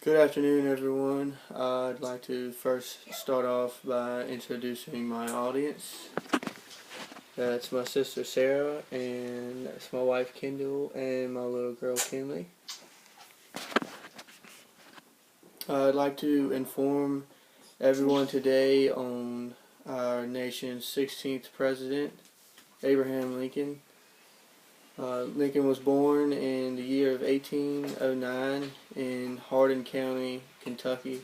Good afternoon, everyone. I'd like to first start off by introducing my audience. That's my sister Sarah, and that's my wife Kendall, and my little girl Kinley. I'd like to inform everyone today on our nation's 16th president, Abraham Lincoln. Lincoln was born in the year of 1809 in Hardin County, Kentucky,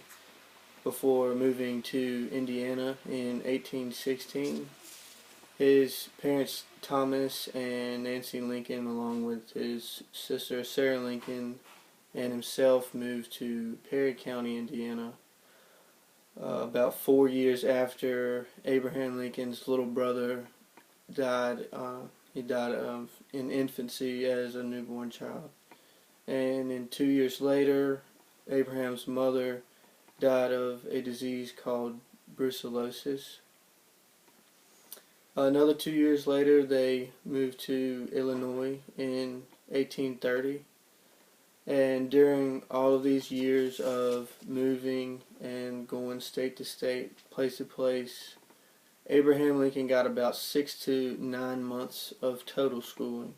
before moving to Indiana in 1816. His parents, Thomas and Nancy Lincoln, along with his sister Sarah Lincoln and himself, moved to Perry County, Indiana, about 4 years after Abraham Lincoln's little brother died. He died in infancy as a newborn child. And then 2 years later, Abraham's mother died of a disease called brucellosis. Another 2 years later, they moved to Illinois in 1830. And during all of these years of moving and going state to state, place to place, Abraham Lincoln got about 6 to 9 months of total schooling.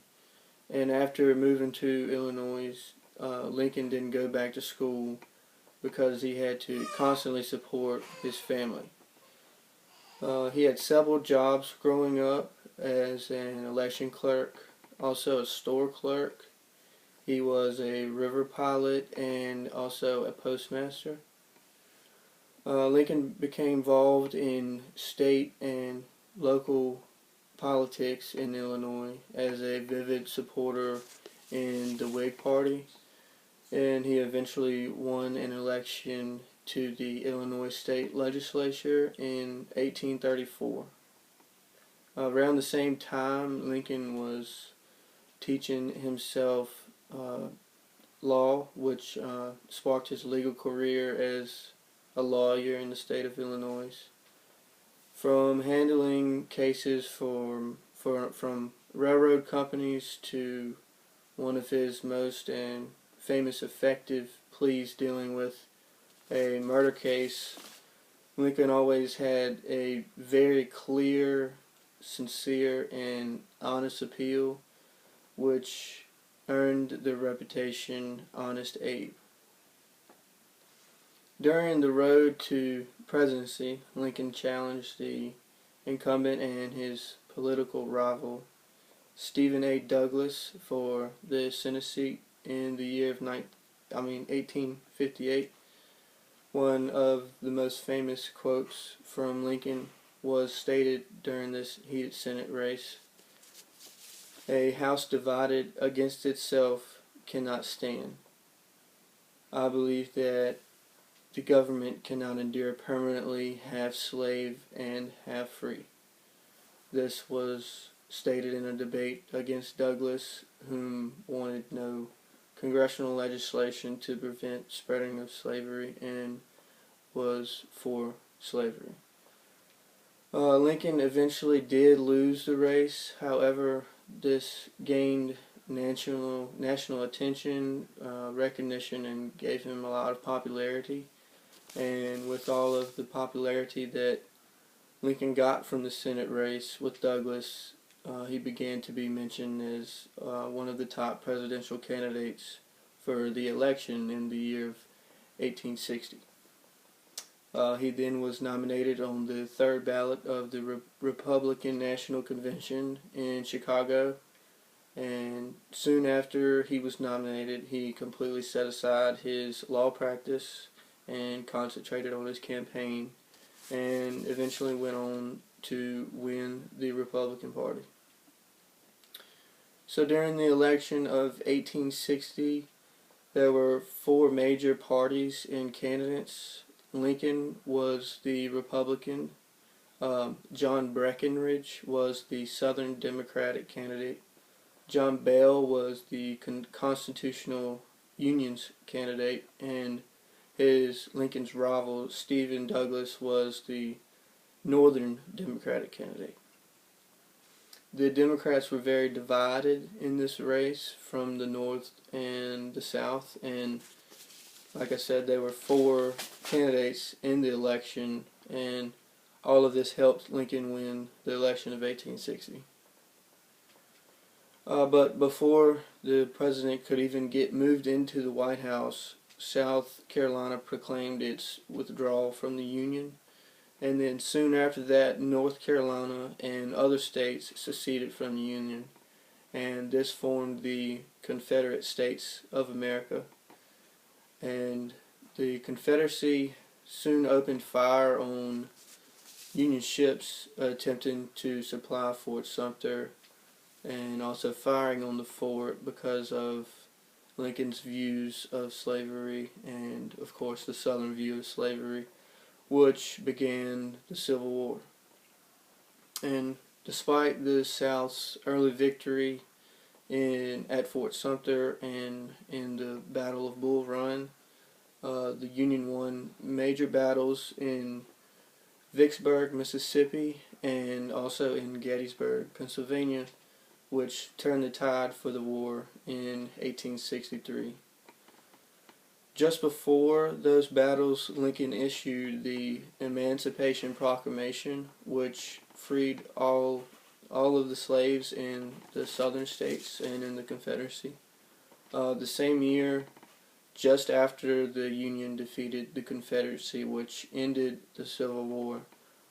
And after moving to Illinois, Lincoln didn't go back to school because he had to constantly support his family. He had several jobs growing up as an election clerk, also a store clerk. He was a river pilot and also a postmaster. Lincoln became involved in state and local politics in Illinois as a vivid supporter in the Whig Party, and he eventually won an election to the Illinois State Legislature in 1834. Around the same time, Lincoln was teaching himself law, which sparked his legal career as a lawyer in the state of Illinois. From handling cases from railroad companies to one of his most famous effective pleas dealing with a murder case, Lincoln always had a very clear, sincere, and honest appeal, which earned the reputation Honest Abe. During the road to presidency, Lincoln challenged the incumbent and his political rival, Stephen A. Douglas, for the Senate seat in the year of 1858. One of the most famous quotes from Lincoln was stated during this heated Senate race: "A house divided against itself cannot stand." I believe that the government cannot endure permanently half slave and half free. This was stated in a debate against Douglas, whom wanted no congressional legislation to prevent spreading of slavery and was for slavery. Lincoln eventually did lose the race. However, this gained national attention, recognition, and gave him a lot of popularity. And with all of the popularity that Lincoln got from the Senate race with Douglas, he began to be mentioned as one of the top presidential candidates for the election in the year of 1860. He then was nominated on the third ballot of the Republican National Convention in Chicago, and soon after he was nominated, he completely set aside his law practice and concentrated on his campaign, and eventually went on to win the Republican Party. So during the election of 1860, there were four major parties and candidates. Lincoln was the Republican. John Breckinridge was the Southern Democratic candidate. John Bell was the Constitutional Union's candidate, and Lincoln's rival, Stephen Douglas, was the Northern Democratic candidate. The Democrats were very divided in this race from the North and the South, and Like I said, there were 4 candidates in the election, and all of this helped Lincoln win the election of 1860. But before the president could even get moved into the White House, South Carolina proclaimed its withdrawal from the Union, and then soon after that, North Carolina and other states seceded from the Union, and this formed the Confederate States of America. And the Confederacy soon opened fire on Union ships attempting to supply Fort Sumter, and also firing on the fort because of Lincoln's views of slavery and, of course, the Southern view of slavery, which began the Civil War. And despite the South's early victory at Fort Sumter and in the Battle of Bull Run, the Union won major battles in Vicksburg, Mississippi, and also in Gettysburg, Pennsylvania, which turned the tide for the war in 1863. Just before those battles, Lincoln issued the Emancipation Proclamation, which freed all of the slaves in the southern states and in the Confederacy. The same year, just after the Union defeated the Confederacy, which ended the Civil War,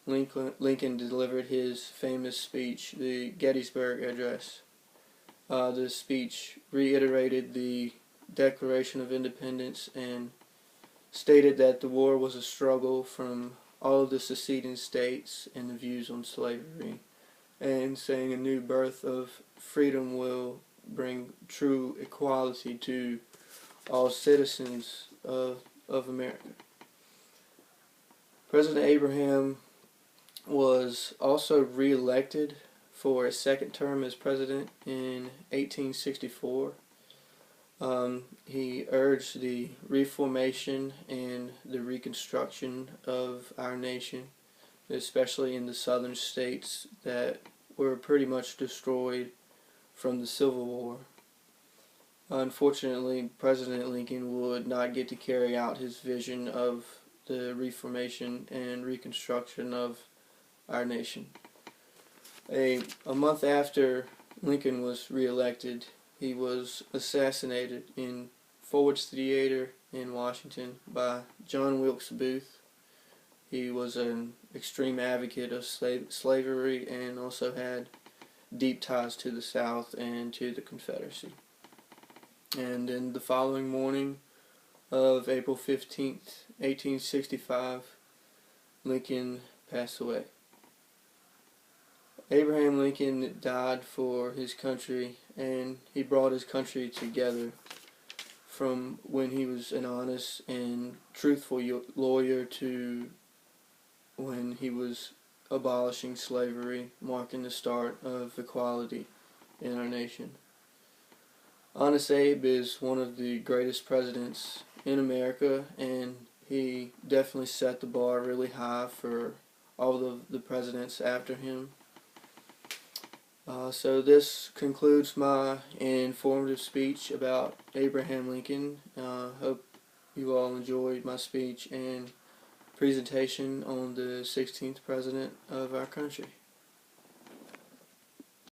Lincoln delivered his famous speech, the Gettysburg Address. The speech reiterated the Declaration of Independence and stated that the war was a struggle from all of the seceding states and the views on slavery, and saying a new birth of freedom will bring true equality to all citizens of America. President Abraham was also re-elected for a second term as president in 1864. He urged the reformation and the reconstruction of our nation, especially in the southern states that were pretty much destroyed from the Civil War. Unfortunately, President Lincoln would not get to carry out his vision of the reformation and reconstruction of our nation. A month after Lincoln was reelected, he was assassinated in Ford's Theater in Washington by John Wilkes Booth. He was an extreme advocate of slavery and also had deep ties to the South and to the Confederacy. And in the following morning of April 15th, 1865, Lincoln passed away. Abraham Lincoln died for his country, and he brought his country together from when he was an honest and truthful lawyer to when he was abolishing slavery, marking the start of equality in our nation. Honest Abe is one of the greatest presidents in America, and he definitely set the bar really high for all of the presidents after him. So this concludes my informative speech about Abraham Lincoln. Hope you all enjoyed my speech and presentation on the 16th President of our country.